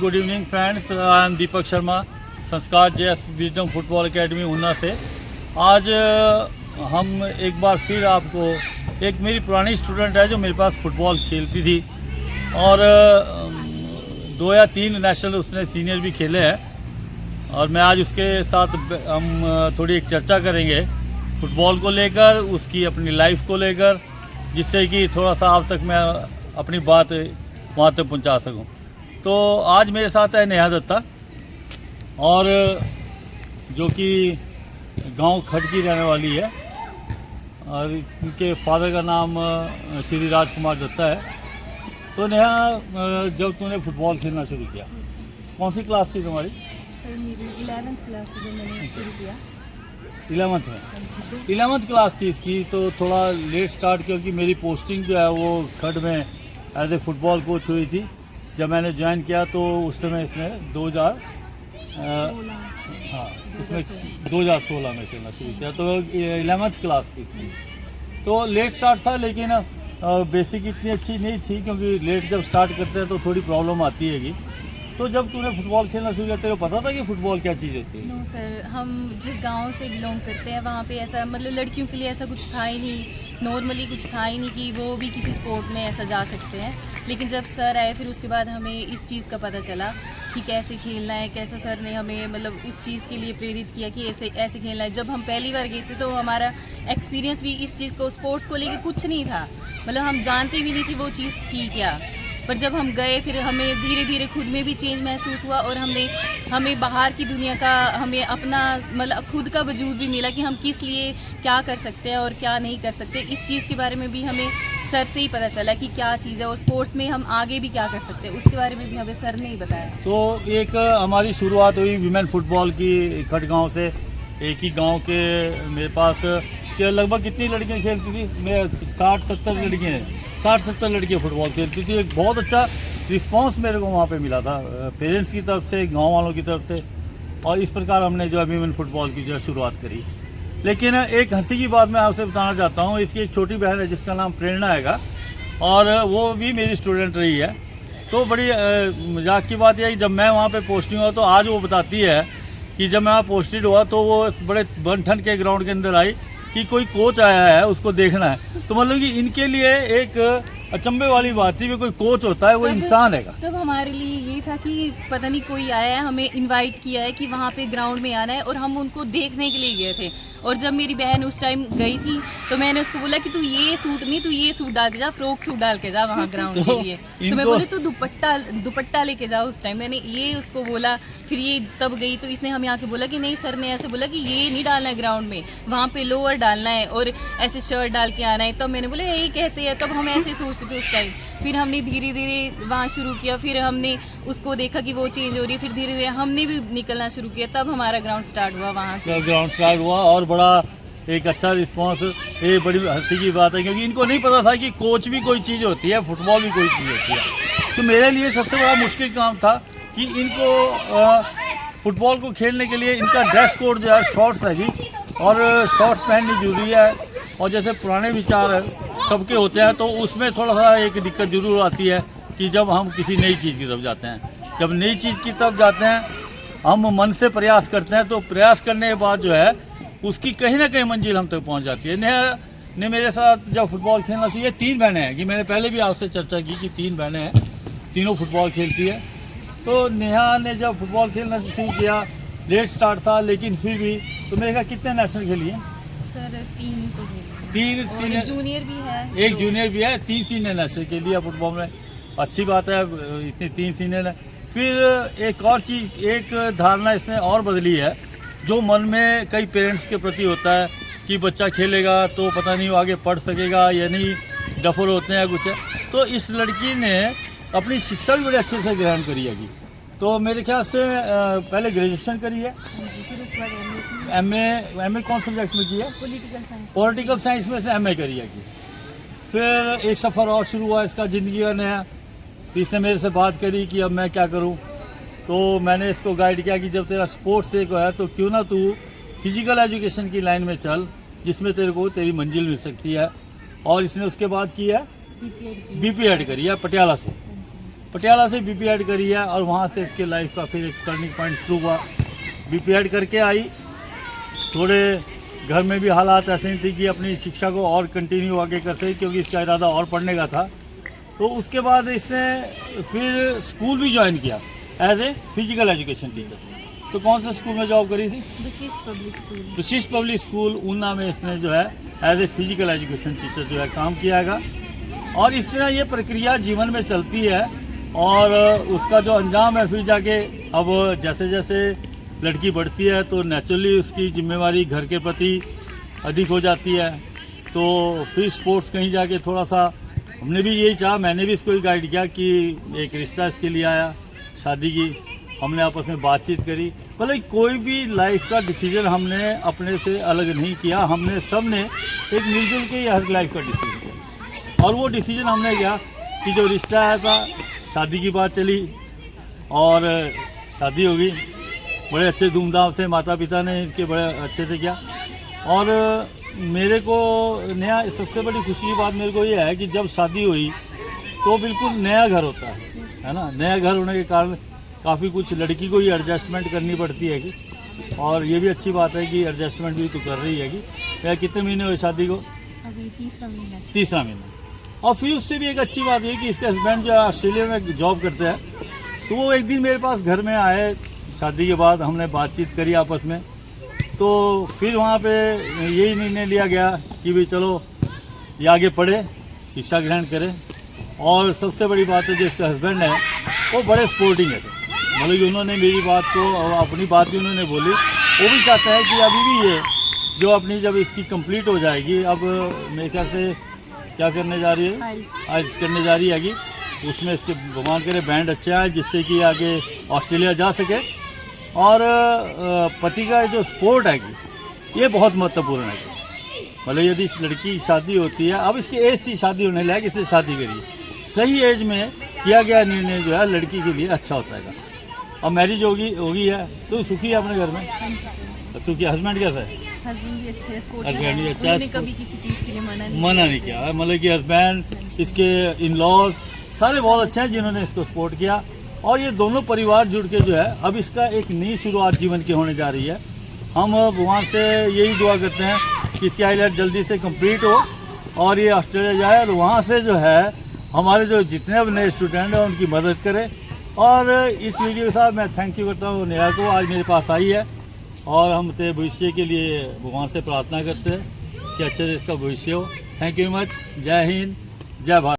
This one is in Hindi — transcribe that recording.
Good evening friends, I am Deepak Sharma, Sanskar JS wisdom football academy Una से। आज हम एक बार फिर आपको, एक मेरी पुरानी स्टूडेंट है जो मेरे पास फुटबॉल खेलती थी और 2 या 3 नेशनल उसने सीनियर भी खेले हैं, और मैं आज उसके साथ हम थोड़ी एक चर्चा करेंगे फुटबॉल को लेकर, उसकी अपनी लाइफ को लेकर, जिससे कि थोड़ा सा आप तक मैं अपनी बात वहाँ तक पहुँचा सकूँ। तो आज मेरे साथ है नेहा दत्ता, और जो कि गांव खट की रहने वाली है, और इनके फादर का नाम श्री राजकुमार दत्ता है। तो नेहा, जब तूने फुटबॉल खेलना शुरू किया, कौन सी क्लास थी तुम्हारी? सर मेरी 11th क्लास से जो मैंने शुरू किया। 11th में 11th क्लास थी इसकी, तो थोड़ा लेट स्टार्ट, क्योंकि मेरी पोस्टिंग जो है वो खट में एज ए फुटबॉल कोच हुई थी। जब मैंने ज्वाइन किया तो उस समय इसने 2016 में खेलना शुरू किया, तो 11th क्लास थी इसमें। तो लेट स्टार्ट था, लेकिन बेसिक इतनी अच्छी नहीं थी, क्योंकि लेट जब स्टार्ट करते हैं तो थोड़ी प्रॉब्लम आती हैगी। तो जब तूने फुटबॉल खेलना शुरू किया, तेरे को पता था कि फुटबॉल क्या चीज़ होती है? नो सर, हम जिस गांव से बिलोंग करते हैं वहाँ पे ऐसा, मतलब लड़कियों के लिए ऐसा कुछ था ही नहीं, नॉर्मली कुछ था ही नहीं कि वो भी किसी स्पोर्ट में ऐसा जा सकते हैं। लेकिन जब सर आए फिर उसके बाद हमें इस चीज़ का पता चला कि कैसे खेलना है, कैसे सर ने हमें मतलब उस चीज़ के लिए प्रेरित किया कि ऐसे खेलना है। जब हम पहली बार गए थे तो हमारा एक्सपीरियंस भी इस चीज़ को, स्पोर्ट्स को लेके कुछ नहीं था, मतलब हम जानते भी नहीं थी वो चीज़ थी क्या। पर जब हम गए फिर हमें धीरे धीरे खुद में भी चेंज महसूस हुआ, और हमें बाहर की दुनिया का, हमें अपना मतलब खुद का वजूद भी मिला कि हम किस लिए क्या कर सकते हैं और क्या नहीं कर सकते। इस चीज़ के बारे में भी हमें सर से ही पता चला कि क्या चीज़ है, और स्पोर्ट्स में हम आगे भी क्या कर सकते हैं उसके बारे में भी हमें सर ने ही बताया। तो एक हमारी शुरुआत हुई विमेन फुटबॉल की खट गांव से। एक ही गांव के मेरे पास कि लगभग कितनी लड़कियां खेलती थी? मैं 60-70 लड़कियाँ हैं, 60-70 लड़कियाँ फुटबॉल खेलती थी। एक बहुत अच्छा रिस्पांस मेरे को वहाँ पे मिला था, पेरेंट्स की तरफ से, गांव वालों की तरफ से, और इस प्रकार हमने जो है विमेन फुटबॉल की जो है शुरुआत करी। लेकिन एक हंसी की बात मैं आपसे बताना चाहता हूँ। इसकी एक छोटी बहन है जिसका नाम प्रेरणा हैगा, और वो भी मेरी स्टूडेंट रही है। तो बड़ी मजाक की बात यह है कि जब मैं वहाँ पे पोस्टिंग हुआ तो आज वो बताती है कि जब मैं वहाँ पोस्टेड हुआ तो वो बड़े बनठन के ग्राउंड के अंदर आई कि कोई कोच आया है, उसको देखना है। तो मतलब कि इनके लिए एक अचंभे वाली बात थी कि कोई कोच होता है, वो इंसान है। तब हमारे लिए ये था कि पता नहीं कोई आया है, हमें इनवाइट किया है कि वहाँ पे ग्राउंड में आना है, और हम उनको देखने के लिए गए थे। और जब मेरी बहन उस टाइम गई थी तो मैंने उसको बोला कि तू ये सूट नहीं, तू ये सूट डाल के जा, फ्रॉक सूट डाल के जा वहाँ ग्राउंड के लिए। तो मैं बोली तू दुपट्टा लेके जा। उस टाइम मैंने ये उसको बोला, फिर ये तब गई तो इसने हमें आके बोला कि नहीं, सर ने ऐसे बोला कि ये नहीं डालना है ग्राउंड में, वहाँ पे लोअर डालना है और ऐसे शर्ट डाल के आना है। तब मैंने बोला ये कैसे है? तब हम ऐसे सोचते थे उस टाइम। फिर हमने धीरे धीरे वहाँ शुरू किया, फिर हमने उसको देखा कि वो चेंज हो रही है, फिर धीरे धीरे हमने भी निकलना शुरू किया, तब हमारा ग्राउंड स्टार्ट हुआ। वहाँ से ग्राउंड स्टार्ट हुआ और बड़ा एक अच्छा रिस्पांस। ये बड़ी हंसी की बात है, क्योंकि इनको नहीं पता था कि कोच भी कोई चीज़ होती है, फुटबॉल भी कोई चीज़ होती है। तो मेरे लिए सबसे बड़ा मुश्किल काम था कि इनको फुटबॉल को खेलने के लिए इनका ड्रेस कोड जो है शॉर्ट्स है जी, और शॉर्ट्स पहननी जरूरी है। और जैसे पुराने विचार सबके होते हैं, तो उसमें थोड़ा सा एक दिक्कत जरूर आती है कि जब हम किसी नई चीज़ की तरफ जाते हैं, जब नई चीज़ की तरफ जाते हैं हम मन से प्रयास करते हैं, तो प्रयास करने के बाद जो है उसकी कहीं ना कहीं मंजिल हम तक पहुंच जाती है। नेहा ने मेरे साथ जब फुटबॉल खेलना शुरू, ये 3 बहनें हैं कि मैंने पहले भी आपसे चर्चा की कि 3 बहनें हैं, तीनों फुटबॉल खेलती है। तो नेहा ने जब फुटबॉल खेलना शुरू किया, लेट स्टार्ट था, लेकिन फिर भी तो मेरे ख्याल कितने नेशनल खेली हैं? सर 3 तो 3 सीनियर, जूनियर भी है, एक जूनियर भी है, 3 सीनियर नेशनल के लिए फुटबॉल में। अच्छी बात है, इतनी 3 सीनियर है। फिर एक और चीज़, एक धारणा इसने और बदली है, जो मन में कई पेरेंट्स के प्रति होता है कि बच्चा खेलेगा तो पता नहीं वो आगे पढ़ सकेगा या नहीं, डफर होते हैं कुछ है। तो इस लड़की ने अपनी शिक्षा भी बड़े अच्छे से ग्रहण करी है। तो मेरे ख्याल से पहले ग्रेजुएशन करी है, फिर उसके बाद एमए कौन सब्जेक्ट में की है? पॉलिटिकल साइंस में से एमए करी है। फिर एक सफ़र और शुरू हुआ इसका ज़िंदगी का नया। तो इसने मेरे से बात करी कि अब मैं क्या करूं। तो मैंने इसको गाइड किया कि जब तेरा स्पोर्ट्स एक है तो क्यों ना तू फिजिकल एजुकेशन की लाइन में चल, जिसमें तेरे को तेरी मंजिल मिल सकती है। और इसने उसके बाद किया बीपीएड करी है पटियाला से। पटियाला से बीपीएड करी है और वहाँ से इसके लाइफ का फिर एक टर्निंग पॉइंट शुरू हुआ। बीपीएड करके आई, थोड़े घर में भी हालात ऐसे ही थी कि अपनी शिक्षा को और कंटिन्यू आगे कर सके, क्योंकि इसका इरादा और पढ़ने का था। तो उसके बाद इसने फिर स्कूल भी ज्वाइन किया as a physical education teacher. तो कौन से स्कूल में जॉब करी थी? Vishisht public school. Vishisht public school Una में इसने जो है as a physical education teacher जो है काम किया है। और इस तरह ये प्रक्रिया जीवन में चलती है और उसका जो अंजाम है फिर जाके, अब जैसे जैसे लड़की बढ़ती है तो नेचुरली उसकी जिम्मेवारी घर के प्रति अधिक हो जाती है। तो फिर स्पोर्ट्स कहीं जाके थोड़ा सा हमने भी यही चाहा, मैंने भी इसको ही गाइड किया कि एक रिश्ता इसके लिए आया, शादी की हमने आपस में बातचीत करी। मतलब कोई भी लाइफ का डिसीजन हमने अपने से अलग नहीं किया, हमने सब ने एक मिलजुल के हर लाइफ का डिसीजन किया। और वो डिसीजन हमने किया कि जो रिश्ता आया था, शादी की बात चली और शादी हो गई बड़े अच्छे धूमधाम से, माता पिता ने इनके बड़े अच्छे से किया। और मेरे को नया सबसे बड़ी खुशी की बात मेरे को ये है कि जब शादी हुई तो बिल्कुल नया घर होता है ना। नया घर होने के कारण काफ़ी कुछ लड़की को ही एडजस्टमेंट करनी पड़ती है कि, और ये भी अच्छी बात है कि एडजस्टमेंट भी तो कर रही है कि। या कितने महीने हुए शादी को? अभी तीसरा महीना। और फिर उससे भी एक अच्छी बात ये कि इसके हस्बैंड जो ऑस्ट्रेलिया में जॉब करते हैं, तो वो एक दिन मेरे पास घर में आए शादी के बाद, हमने बातचीत करी आपस में। तो फिर वहाँ पे यही निर्णय लिया गया कि भाई चलो ये आगे पढ़े, शिक्षा ग्रहण करें। और सबसे बड़ी बात है जो इसका हस्बैंड है वो बड़े सपोर्टिंग है, मतलब कि उन्होंने मेरी बात को और अपनी बात भी उन्होंने बोली। वो भी चाहता है कि अभी भी ये जो अपनी जब इसकी कंप्लीट हो जाएगी, अब मेरे ख्याल से क्या करने जा रही है, आइल्स करने जा रही है कि उसमें इसके भगवान करे बैंड अच्छे आए जिससे कि आगे ऑस्ट्रेलिया जा सके। और पति का जो सपोर्ट है कि ये बहुत महत्वपूर्ण है। मतलब यदि इस लड़की की शादी होती है, अब इसकी एज थी शादी होने लायक, इससे शादी करिए, सही एज में किया गया निर्णय जो है लड़की के लिए अच्छा होता है। अब मैरिज होगी है तो सुखी है अपने घर में? सुखी। हस्बैंड कैसा है? हस्बैंड भी अच्छे हैं, हस्बैंड भी अच्छा है, कभी किसी चीज़ के लिए मना नहीं किया। मतलब कि हस्बैंड, इसके इन लॉज सारे बहुत अच्छे हैं जिन्होंने इसको सपोर्ट किया। और ये दोनों परिवार जुड़ के जो है अब इसका एक नई शुरुआत जीवन की होने जा रही है। हम भगवान से यही दुआ करते हैं कि इसकी आईलेट जल्दी से कंप्लीट हो और ये ऑस्ट्रेलिया जाए और वहाँ से जो है हमारे जो जितने भी नए स्टूडेंट हैं उनकी मदद करें। और इस वीडियो के साथ मैं थैंक यू करता हूँ नेहा को, आज मेरे पास आई है। और हम तेरे भविष्य के लिए भगवान से प्रार्थना करते हैं कि अच्छे से इसका भविष्य हो। Thank you much. जय हिंद, जय भारत।